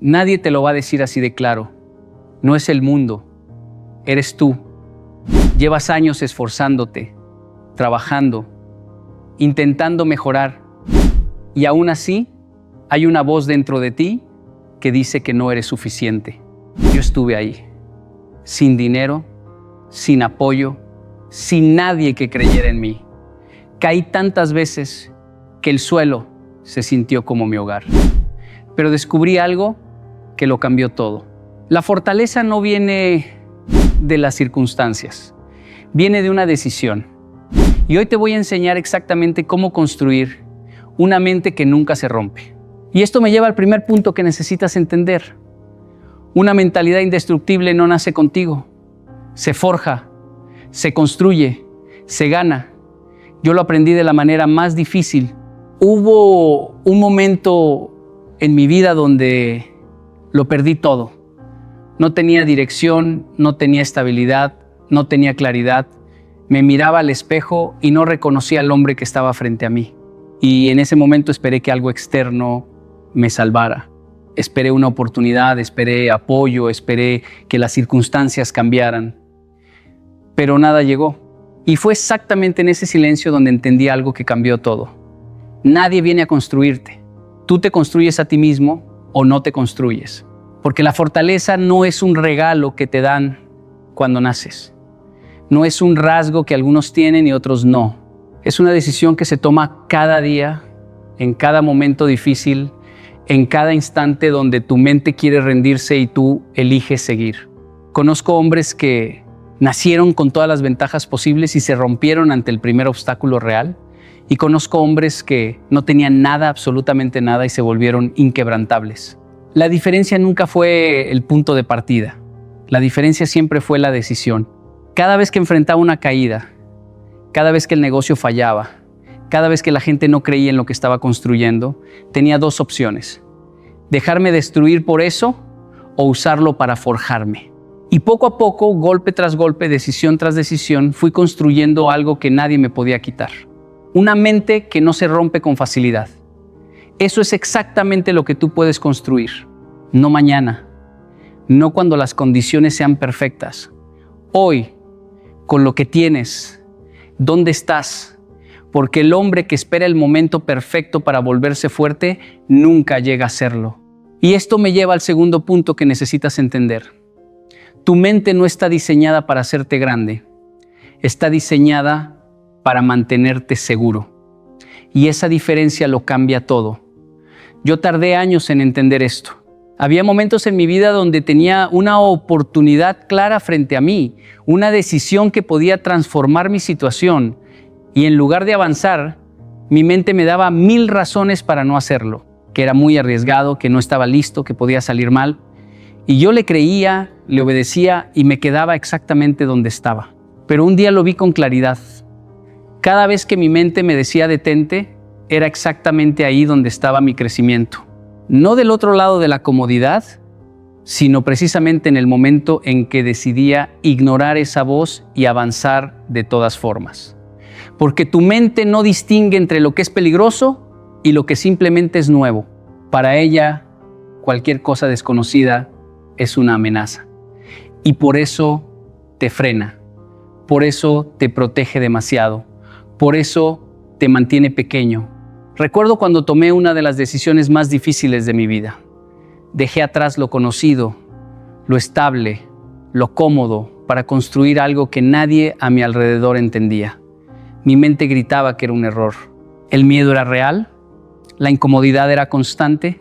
Nadie te lo va a decir así de claro. No es el mundo, eres tú. Llevas años esforzándote, trabajando, intentando mejorar. Y aún así, hay una voz dentro de ti que dice que no eres suficiente. Yo estuve ahí, sin dinero, sin apoyo, sin nadie que creyera en mí. Caí tantas veces que el suelo se sintió como mi hogar. Pero descubrí algo que lo cambió todo. La fortaleza no viene de las circunstancias, viene de una decisión. Y hoy te voy a enseñar exactamente cómo construir una mente que nunca se rompe. Y esto me lleva al primer punto que necesitas entender. Una mentalidad indestructible no nace contigo, se forja, se construye, se gana. Yo lo aprendí de la manera más difícil. Hubo un momento en mi vida donde lo perdí todo. No tenía dirección, no tenía estabilidad, no tenía claridad. Me miraba al espejo y no reconocía al hombre que estaba frente a mí. Y en ese momento esperé que algo externo me salvara. Esperé una oportunidad, esperé apoyo, esperé que las circunstancias cambiaran. Pero nada llegó. Y fue exactamente en ese silencio donde entendí algo que cambió todo. Nadie viene a construirte. Tú te construyes a ti mismo o no te construyes. Porque la fortaleza no es un regalo que te dan cuando naces. No es un rasgo que algunos tienen y otros no. Es una decisión que se toma cada día, en cada momento difícil, en cada instante donde tu mente quiere rendirse y tú eliges seguir. Conozco hombres que nacieron con todas las ventajas posibles y se rompieron ante el primer obstáculo real. Y conozco hombres que no tenían nada, absolutamente nada, y se volvieron inquebrantables. La diferencia nunca fue el punto de partida. La diferencia siempre fue la decisión. Cada vez que enfrentaba una caída, cada vez que el negocio fallaba, cada vez que la gente no creía en lo que estaba construyendo, tenía dos opciones: dejarme destruir por eso o usarlo para forjarme. Y poco a poco, golpe tras golpe, decisión tras decisión, fui construyendo algo que nadie me podía quitar. Una mente que no se rompe con facilidad. Eso es exactamente lo que tú puedes construir. No mañana, no cuando las condiciones sean perfectas. Hoy, con lo que tienes, ¿dónde estás? Porque el hombre que espera el momento perfecto para volverse fuerte, nunca llega a serlo. Y esto me lleva al segundo punto que necesitas entender. Tu mente no está diseñada para hacerte grande. Está diseñada para mantenerte seguro. Y esa diferencia lo cambia todo. Yo tardé años en entender esto. Había momentos en mi vida donde tenía una oportunidad clara frente a mí, una decisión que podía transformar mi situación, y en lugar de avanzar, mi mente me daba 1000 razones para no hacerlo, que era muy arriesgado, que no estaba listo, que podía salir mal. Y yo le creía, le obedecía y me quedaba exactamente donde estaba. Pero un día lo vi con claridad. Cada vez que mi mente me decía detente, era exactamente ahí donde estaba mi crecimiento. No del otro lado de la comodidad, sino precisamente en el momento en que decidía ignorar esa voz y avanzar de todas formas. Porque tu mente no distingue entre lo que es peligroso y lo que simplemente es nuevo. Para ella, cualquier cosa desconocida es una amenaza. Y por eso te frena, por eso te protege demasiado, por eso te mantiene pequeño. Recuerdo cuando tomé una de las decisiones más difíciles de mi vida. Dejé atrás lo conocido, lo estable, lo cómodo, para construir algo que nadie a mi alrededor entendía. Mi mente gritaba que era un error. El miedo era real, la incomodidad era constante,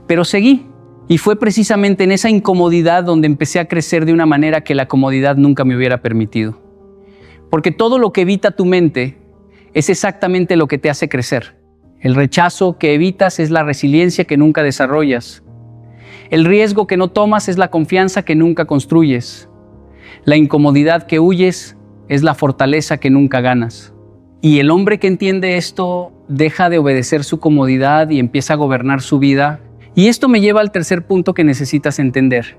pero seguí. Y fue precisamente en esa incomodidad donde empecé a crecer de una manera que la comodidad nunca me hubiera permitido. Porque todo lo que evita tu mente es exactamente lo que te hace crecer. El rechazo que evitas es la resiliencia que nunca desarrollas. El riesgo que no tomas es la confianza que nunca construyes. La incomodidad que huyes es la fortaleza que nunca ganas. Y el hombre que entiende esto deja de obedecer su comodidad y empieza a gobernar su vida. Y esto me lleva al tercer punto que necesitas entender.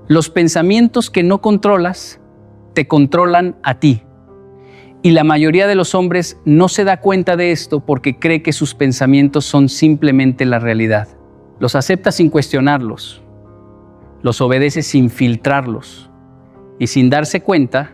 Los pensamientos que no controlas te controlan a ti. Y la mayoría de los hombres no se da cuenta de esto porque cree que sus pensamientos son simplemente la realidad. Los acepta sin cuestionarlos, los obedece sin filtrarlos y sin darse cuenta,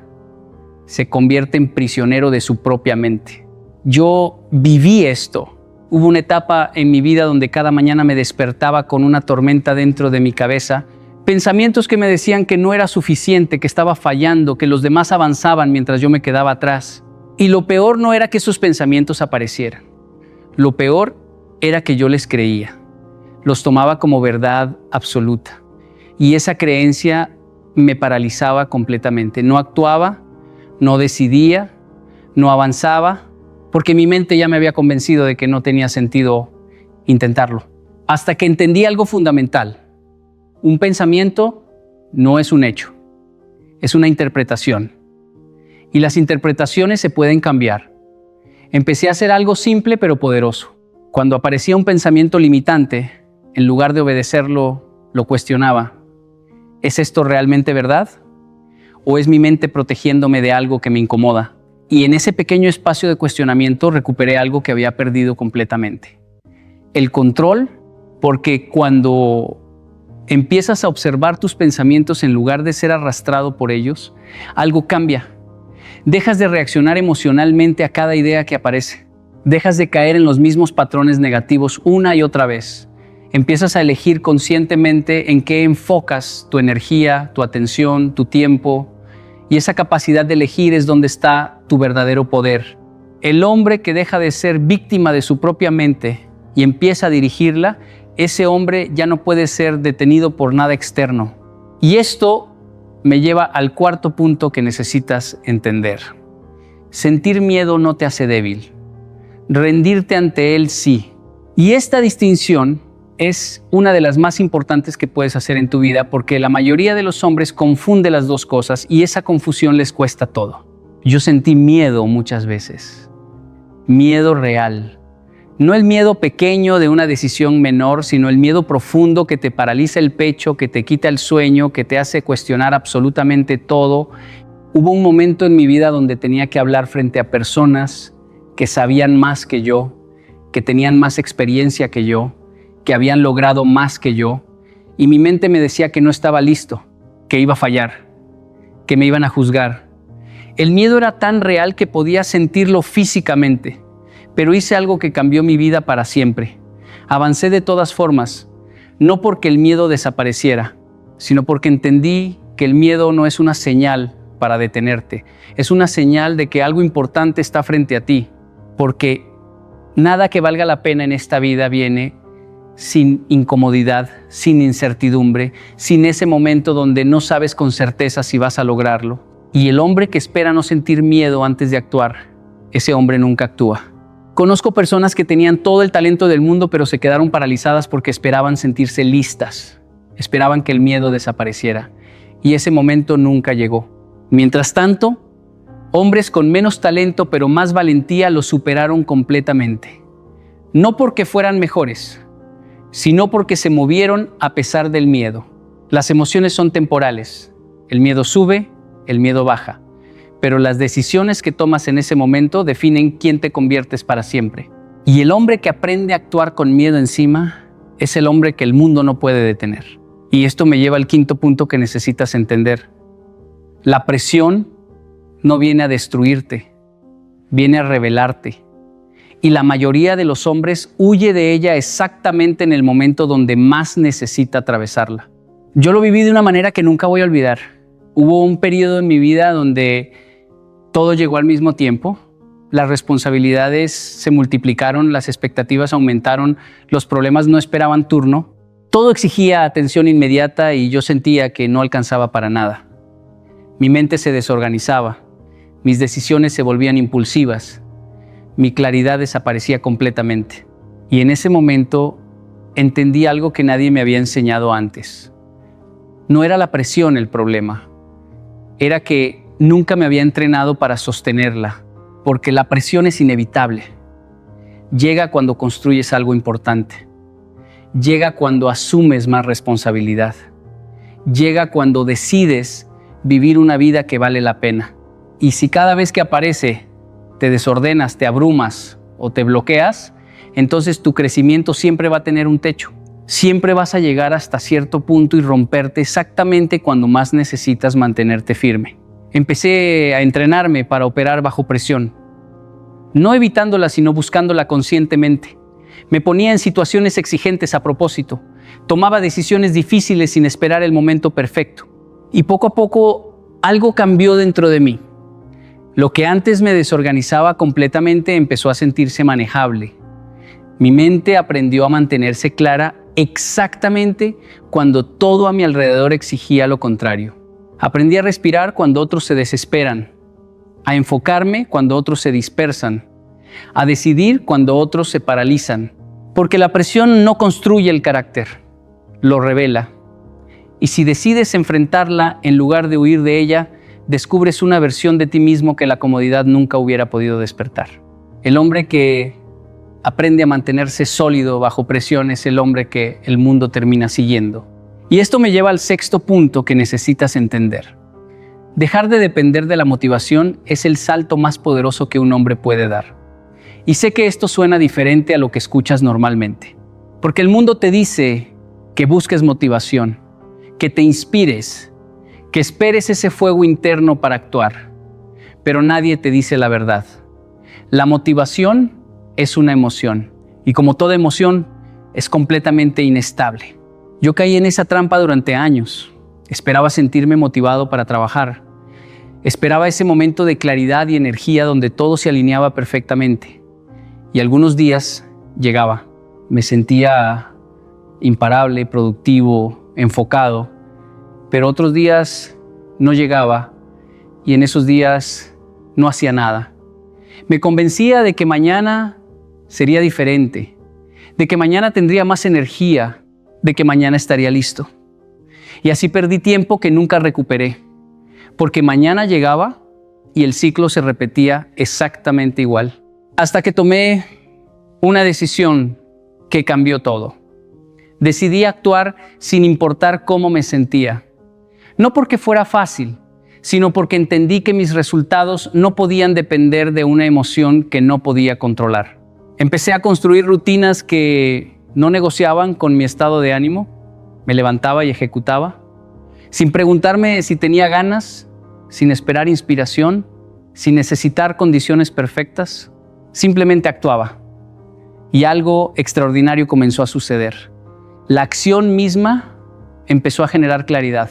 se convierte en prisionero de su propia mente. Yo viví esto. Hubo una etapa en mi vida donde cada mañana me despertaba con una tormenta dentro de mi cabeza, pensamientos que me decían que no era suficiente, que estaba fallando, que los demás avanzaban mientras yo me quedaba atrás. Y lo peor no era que esos pensamientos aparecieran. Lo peor era que yo les creía. Los tomaba como verdad absoluta. Y esa creencia me paralizaba completamente. No actuaba, no decidía, no avanzaba, porque mi mente ya me había convencido de que no tenía sentido intentarlo. Hasta que entendí algo fundamental. Un pensamiento no es un hecho, es una interpretación. Y las interpretaciones se pueden cambiar. Empecé a hacer algo simple pero poderoso. Cuando aparecía un pensamiento limitante, en lugar de obedecerlo, lo cuestionaba. ¿Es esto realmente verdad? ¿O es mi mente protegiéndome de algo que me incomoda? Y en ese pequeño espacio de cuestionamiento recuperé algo que había perdido completamente. El control, porque cuando empiezas a observar tus pensamientos en lugar de ser arrastrado por ellos, algo cambia. Dejas de reaccionar emocionalmente a cada idea que aparece. Dejas de caer en los mismos patrones negativos una y otra vez. Empiezas a elegir conscientemente en qué enfocas tu energía, tu atención, tu tiempo. Y esa capacidad de elegir es donde está tu verdadero poder. El hombre que deja de ser víctima de su propia mente y empieza a dirigirla, ese hombre ya no puede ser detenido por nada externo. Y esto me lleva al cuarto punto que necesitas entender. Sentir miedo no te hace débil. Rendirte ante él sí. Y esta distinción es una de las más importantes que puedes hacer en tu vida, porque la mayoría de los hombres confunde las dos cosas y esa confusión les cuesta todo. Yo sentí miedo muchas veces. Miedo real. No el miedo pequeño de una decisión menor, sino el miedo profundo que te paraliza el pecho, que te quita el sueño, que te hace cuestionar absolutamente todo. Hubo un momento en mi vida donde tenía que hablar frente a personas que sabían más que yo, que tenían más experiencia que yo, que habían logrado más que yo, y mi mente me decía que no estaba listo, que iba a fallar, que me iban a juzgar. El miedo era tan real que podía sentirlo físicamente. Pero hice algo que cambió mi vida para siempre. Avancé de todas formas, no porque el miedo desapareciera, sino porque entendí que el miedo no es una señal para detenerte. Es una señal de que algo importante está frente a ti, porque nada que valga la pena en esta vida viene sin incomodidad, sin incertidumbre, sin ese momento donde no sabes con certeza si vas a lograrlo. Y el hombre que espera no sentir miedo antes de actuar, ese hombre nunca actúa. Conozco personas que tenían todo el talento del mundo, pero se quedaron paralizadas porque esperaban sentirse listas. Esperaban que el miedo desapareciera. Y ese momento nunca llegó. Mientras tanto, hombres con menos talento, pero más valentía, lo superaron completamente. No porque fueran mejores, sino porque se movieron a pesar del miedo. Las emociones son temporales. El miedo sube, el miedo baja. Pero las decisiones que tomas en ese momento definen quién te conviertes para siempre. Y el hombre que aprende a actuar con miedo encima es el hombre que el mundo no puede detener. Y esto me lleva al quinto punto que necesitas entender. La presión no viene a destruirte, viene a revelarte. Y la mayoría de los hombres huye de ella exactamente en el momento donde más necesita atravesarla. Yo lo viví de una manera que nunca voy a olvidar. Hubo un periodo en mi vida donde todo llegó al mismo tiempo, las responsabilidades se multiplicaron, las expectativas aumentaron, los problemas no esperaban turno. Todo exigía atención inmediata y yo sentía que no alcanzaba para nada. Mi mente se desorganizaba, mis decisiones se volvían impulsivas, mi claridad desaparecía completamente. Y en ese momento entendí algo que nadie me había enseñado antes. No era la presión el problema, era que nunca me había entrenado para sostenerla, porque la presión es inevitable. Llega cuando construyes algo importante. Llega cuando asumes más responsabilidad. Llega cuando decides vivir una vida que vale la pena. Y si cada vez que aparece te desordenas, te abrumas o te bloqueas, entonces tu crecimiento siempre va a tener un techo. Siempre vas a llegar hasta cierto punto y romperte exactamente cuando más necesitas mantenerte firme. Empecé a entrenarme para operar bajo presión, no evitándola, sino buscándola conscientemente. Me ponía en situaciones exigentes a propósito, tomaba decisiones difíciles sin esperar el momento perfecto. Y poco a poco algo cambió dentro de mí. Lo que antes me desorganizaba completamente empezó a sentirse manejable. Mi mente aprendió a mantenerse clara exactamente cuando todo a mi alrededor exigía lo contrario. Aprendí a respirar cuando otros se desesperan, a enfocarme cuando otros se dispersan, a decidir cuando otros se paralizan, porque la presión no construye el carácter, lo revela. Y si decides enfrentarla en lugar de huir de ella, descubres una versión de ti mismo que la comodidad nunca hubiera podido despertar. El hombre que aprende a mantenerse sólido bajo presión es el hombre que el mundo termina siguiendo. Y esto me lleva al sexto punto que necesitas entender. Dejar de depender de la motivación es el salto más poderoso que un hombre puede dar. Y sé que esto suena diferente a lo que escuchas normalmente, porque el mundo te dice que busques motivación, que te inspires, que esperes ese fuego interno para actuar, pero nadie te dice la verdad. La motivación es una emoción, y como toda emoción, es completamente inestable. Yo caí en esa trampa durante años. Esperaba sentirme motivado para trabajar. Esperaba ese momento de claridad y energía donde todo se alineaba perfectamente. Y algunos días llegaba. Me sentía imparable, productivo, enfocado. Pero otros días no llegaba y en esos días no hacía nada. Me convencía de que mañana sería diferente, de que mañana tendría más energía, de que mañana estaría listo. Y así perdí tiempo que nunca recuperé, porque mañana llegaba y el ciclo se repetía exactamente igual. Hasta que tomé una decisión que cambió todo. Decidí actuar sin importar cómo me sentía. No porque fuera fácil, sino porque entendí que mis resultados no podían depender de una emoción que no podía controlar. Empecé a construir rutinas que no negociaban con mi estado de ánimo. Me levantaba y ejecutaba, sin preguntarme si tenía ganas, sin esperar inspiración, sin necesitar condiciones perfectas. Simplemente actuaba. Y algo extraordinario comenzó a suceder. La acción misma empezó a generar claridad.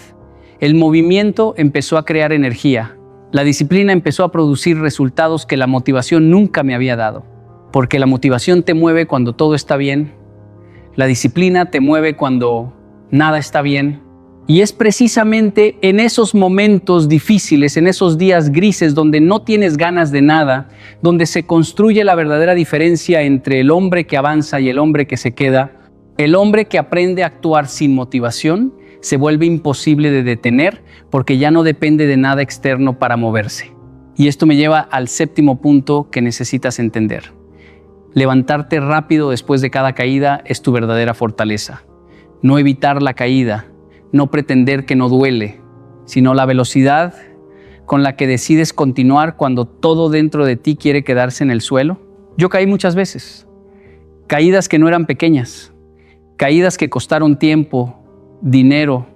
El movimiento empezó a crear energía. La disciplina empezó a producir resultados que la motivación nunca me había dado. Porque la motivación te mueve cuando todo está bien. La disciplina te mueve cuando nada está bien. Y es precisamente en esos momentos difíciles, en esos días grises donde no tienes ganas de nada, donde se construye la verdadera diferencia entre el hombre que avanza y el hombre que se queda. El hombre que aprende a actuar sin motivación se vuelve imposible de detener porque ya no depende de nada externo para moverse. Y esto me lleva al séptimo punto que necesitas entender. Levantarte rápido después de cada caída es tu verdadera fortaleza. No evitar la caída, no pretender que no duele, sino la velocidad con la que decides continuar cuando todo dentro de ti quiere quedarse en el suelo. Yo caí muchas veces. Caídas que no eran pequeñas, caídas que costaron tiempo, dinero,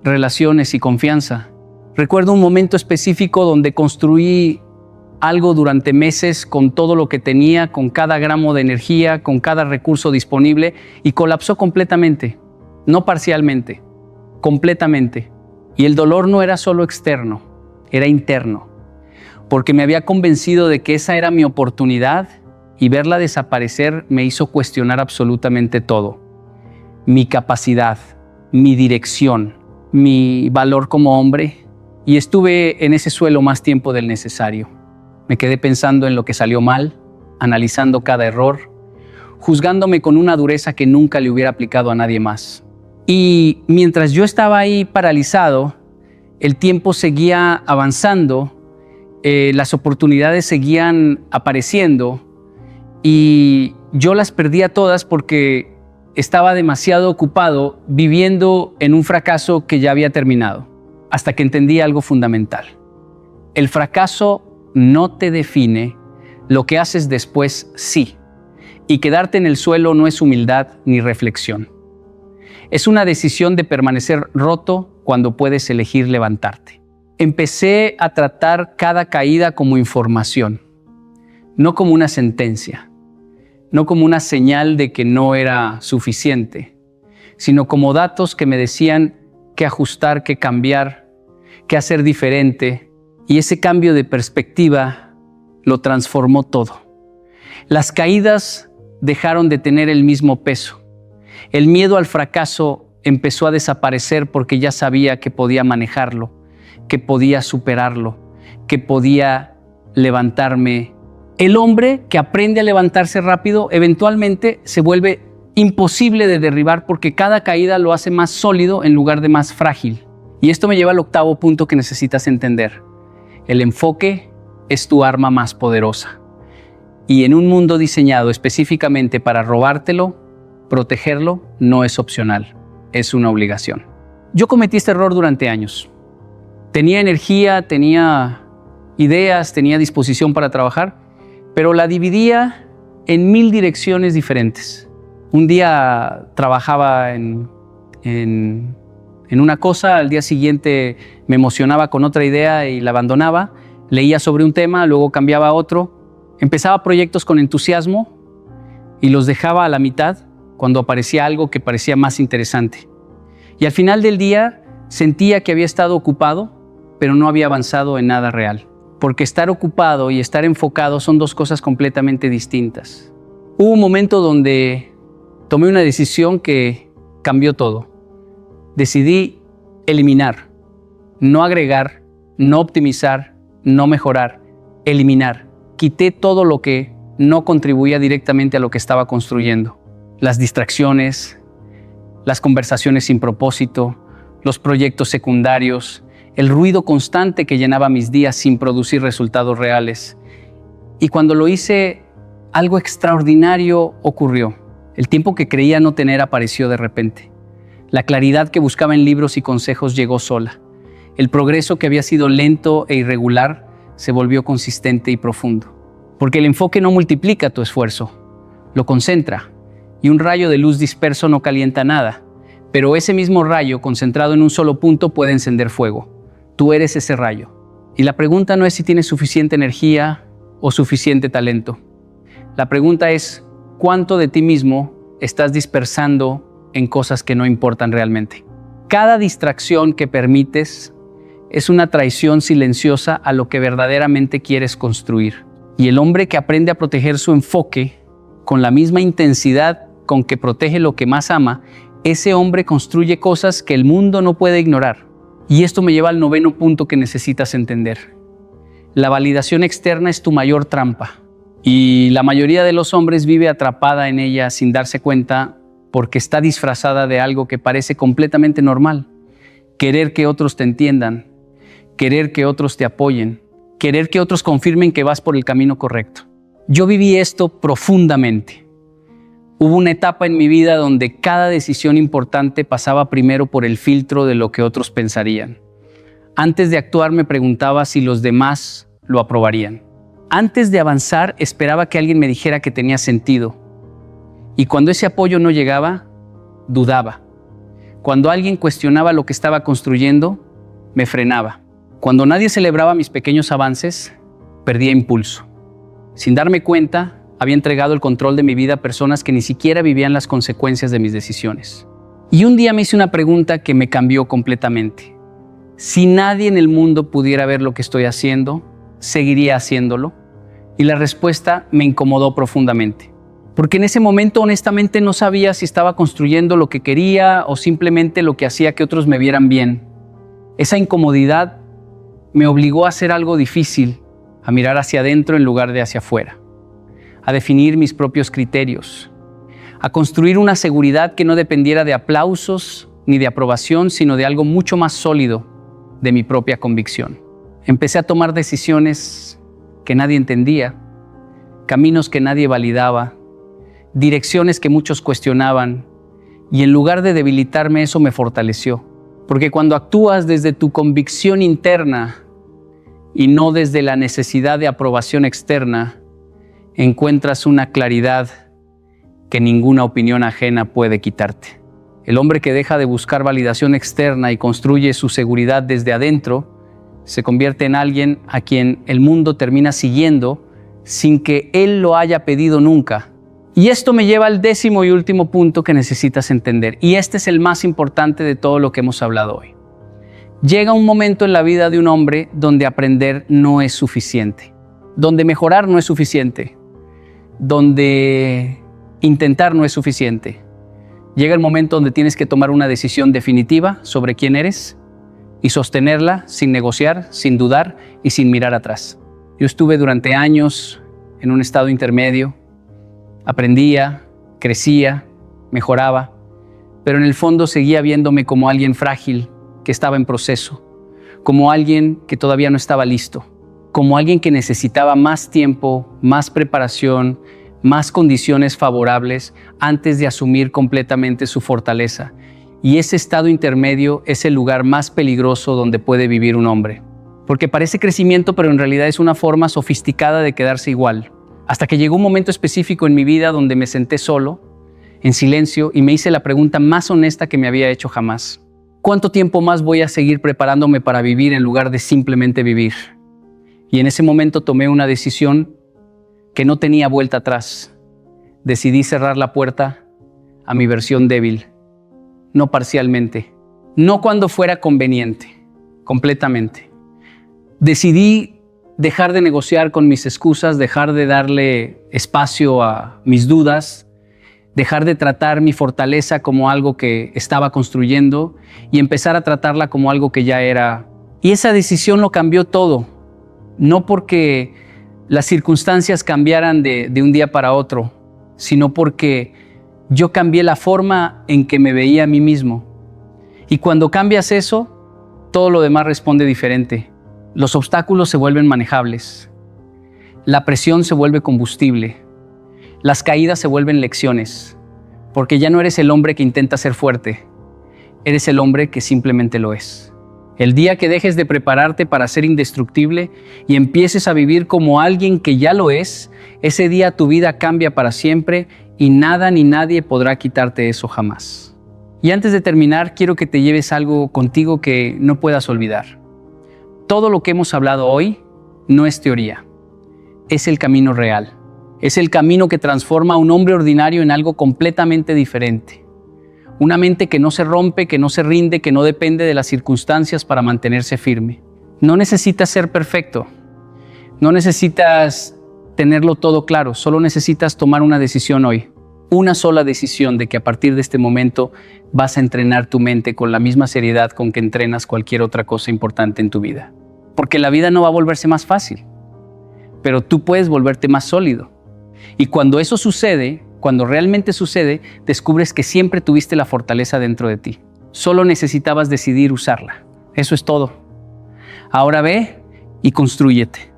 relaciones y confianza. Recuerdo un momento específico donde construí algo durante meses con todo lo que tenía, con cada gramo de energía, con cada recurso disponible y colapsó completamente, no parcialmente, completamente. Y el dolor no era solo externo, era interno, porque me había convencido de que esa era mi oportunidad y verla desaparecer me hizo cuestionar absolutamente todo. Mi capacidad, mi dirección, mi valor como hombre, y estuve en ese suelo más tiempo del necesario. Me quedé pensando en lo que salió mal, analizando cada error, juzgándome con una dureza que nunca le hubiera aplicado a nadie más. Y mientras yo estaba ahí paralizado, el tiempo seguía avanzando, las oportunidades seguían apareciendo y yo las perdía todas porque estaba demasiado ocupado viviendo en un fracaso que ya había terminado, hasta que entendí algo fundamental. El fracaso no te define, lo que haces después sí. Y quedarte en el suelo no es humildad ni reflexión. Es una decisión de permanecer roto cuando puedes elegir levantarte. Empecé a tratar cada caída como información, no como una sentencia, no como una señal de que no era suficiente, sino como datos que me decían qué ajustar, qué cambiar, qué hacer diferente. Y ese cambio de perspectiva lo transformó todo. Las caídas dejaron de tener el mismo peso. El miedo al fracaso empezó a desaparecer porque ya sabía que podía manejarlo, que podía superarlo, que podía levantarme. El hombre que aprende a levantarse rápido eventualmente se vuelve imposible de derribar porque cada caída lo hace más sólido en lugar de más frágil. Y esto me lleva al octavo punto que necesitas entender. El enfoque es tu arma más poderosa. Y en un mundo diseñado específicamente para robártelo, protegerlo no es opcional, es una obligación. Yo cometí este error durante años. Tenía energía, tenía ideas, tenía disposición para trabajar, pero la dividía en 1000 direcciones diferentes. Un día trabajaba en una cosa, al día siguiente me emocionaba con otra idea y la abandonaba, leía sobre un tema, luego cambiaba a otro, empezaba proyectos con entusiasmo y los dejaba a la mitad cuando aparecía algo que parecía más interesante. Y al final del día sentía que había estado ocupado, pero no había avanzado en nada real. Porque estar ocupado y estar enfocado son dos cosas completamente distintas. Hubo un momento donde tomé una decisión que cambió todo. Decidí eliminar, no agregar, no optimizar, no mejorar, eliminar. Quité todo lo que no contribuía directamente a lo que estaba construyendo. Las distracciones, las conversaciones sin propósito, los proyectos secundarios, el ruido constante que llenaba mis días sin producir resultados reales. Y cuando lo hice, algo extraordinario ocurrió. El tiempo que creía no tener apareció de repente. La claridad que buscaba en libros y consejos llegó sola. El progreso que había sido lento e irregular se volvió consistente y profundo. Porque el enfoque no multiplica tu esfuerzo, lo concentra. Y un rayo de luz disperso no calienta nada. Pero ese mismo rayo concentrado en un solo punto puede encender fuego. Tú eres ese rayo. Y la pregunta no es si tienes suficiente energía o suficiente talento. La pregunta es, ¿cuánto de ti mismo estás dispersando en cosas que no importan realmente? Cada distracción que permites es una traición silenciosa a lo que verdaderamente quieres construir. Y el hombre que aprende a proteger su enfoque con la misma intensidad con que protege lo que más ama, ese hombre construye cosas que el mundo no puede ignorar. Y esto me lleva al noveno punto que necesitas entender. La validación externa es tu mayor trampa. Y la mayoría de los hombres vive atrapada en ella sin darse cuenta porque está disfrazada de algo que parece completamente normal. Querer que otros te entiendan, querer que otros te apoyen, querer que otros confirmen que vas por el camino correcto. Yo viví esto profundamente. Hubo una etapa en mi vida donde cada decisión importante pasaba primero por el filtro de lo que otros pensarían. Antes de actuar me preguntaba si los demás lo aprobarían. Antes de avanzar esperaba que alguien me dijera que tenía sentido. Y cuando ese apoyo no llegaba, dudaba. Cuando alguien cuestionaba lo que estaba construyendo, me frenaba. Cuando nadie celebraba mis pequeños avances, perdía impulso. Sin darme cuenta, había entregado el control de mi vida a personas que ni siquiera vivían las consecuencias de mis decisiones. Y un día me hice una pregunta que me cambió completamente. Si nadie en el mundo pudiera ver lo que estoy haciendo, ¿seguiría haciéndolo? Y la respuesta me incomodó profundamente. Porque en ese momento honestamente no sabía si estaba construyendo lo que quería o simplemente lo que hacía que otros me vieran bien. Esa incomodidad me obligó a hacer algo difícil, a mirar hacia adentro en lugar de hacia afuera, a definir mis propios criterios, a construir una seguridad que no dependiera de aplausos ni de aprobación, sino de algo mucho más sólido, de mi propia convicción. Empecé a tomar decisiones que nadie entendía, caminos que nadie validaba, direcciones que muchos cuestionaban, y en lugar de debilitarme, eso me fortaleció. Porque cuando actúas desde tu convicción interna y no desde la necesidad de aprobación externa, encuentras una claridad que ninguna opinión ajena puede quitarte. El hombre que deja de buscar validación externa y construye su seguridad desde adentro, se convierte en alguien a quien el mundo termina siguiendo sin que él lo haya pedido nunca. Y esto me lleva al 10º y último punto que necesitas entender. Y este es el más importante de todo lo que hemos hablado hoy. Llega un momento en la vida de un hombre donde aprender no es suficiente, donde mejorar no es suficiente, donde intentar no es suficiente. Llega el momento donde tienes que tomar una decisión definitiva sobre quién eres y sostenerla sin negociar, sin dudar y sin mirar atrás. Yo estuve durante años en un estado intermedio, aprendía, crecía, mejoraba, pero en el fondo seguía viéndome como alguien frágil que estaba en proceso, como alguien que todavía no estaba listo, como alguien que necesitaba más tiempo, más preparación, más condiciones favorables antes de asumir completamente su fortaleza. Y ese estado intermedio es el lugar más peligroso donde puede vivir un hombre. Porque parece crecimiento, pero en realidad es una forma sofisticada de quedarse igual. Hasta que llegó un momento específico en mi vida donde me senté solo, en silencio, y me hice la pregunta más honesta que me había hecho jamás. ¿Cuánto tiempo más voy a seguir preparándome para vivir en lugar de simplemente vivir? Y en ese momento tomé una decisión que no tenía vuelta atrás. Decidí cerrar la puerta a mi versión débil, no parcialmente, no cuando fuera conveniente, completamente. Decidí dejar de negociar con mis excusas, dejar de darle espacio a mis dudas, dejar de tratar mi fortaleza como algo que estaba construyendo y empezar a tratarla como algo que ya era. Y esa decisión lo cambió todo, no porque las circunstancias cambiaran de un día para otro, sino porque yo cambié la forma en que me veía a mí mismo. Y cuando cambias eso, todo lo demás responde diferente. Los obstáculos se vuelven manejables, la presión se vuelve combustible, las caídas se vuelven lecciones, porque ya no eres el hombre que intenta ser fuerte, eres el hombre que simplemente lo es. El día que dejes de prepararte para ser indestructible y empieces a vivir como alguien que ya lo es, ese día tu vida cambia para siempre y nada ni nadie podrá quitarte eso jamás. Y antes de terminar, quiero que te lleves algo contigo que no puedas olvidar. Todo lo que hemos hablado hoy no es teoría, es el camino real. Es el camino que transforma a un hombre ordinario en algo completamente diferente. Una mente que no se rompe, que no se rinde, que no depende de las circunstancias para mantenerse firme. No necesitas ser perfecto, no necesitas tenerlo todo claro, solo necesitas tomar una decisión hoy. Una sola decisión de que a partir de este momento vas a entrenar tu mente con la misma seriedad con que entrenas cualquier otra cosa importante en tu vida. Porque la vida no va a volverse más fácil, pero tú puedes volverte más sólido. Y cuando eso sucede, cuando realmente sucede, descubres que siempre tuviste la fortaleza dentro de ti. Solo necesitabas decidir usarla. Eso es todo. Ahora ve y constrúyete.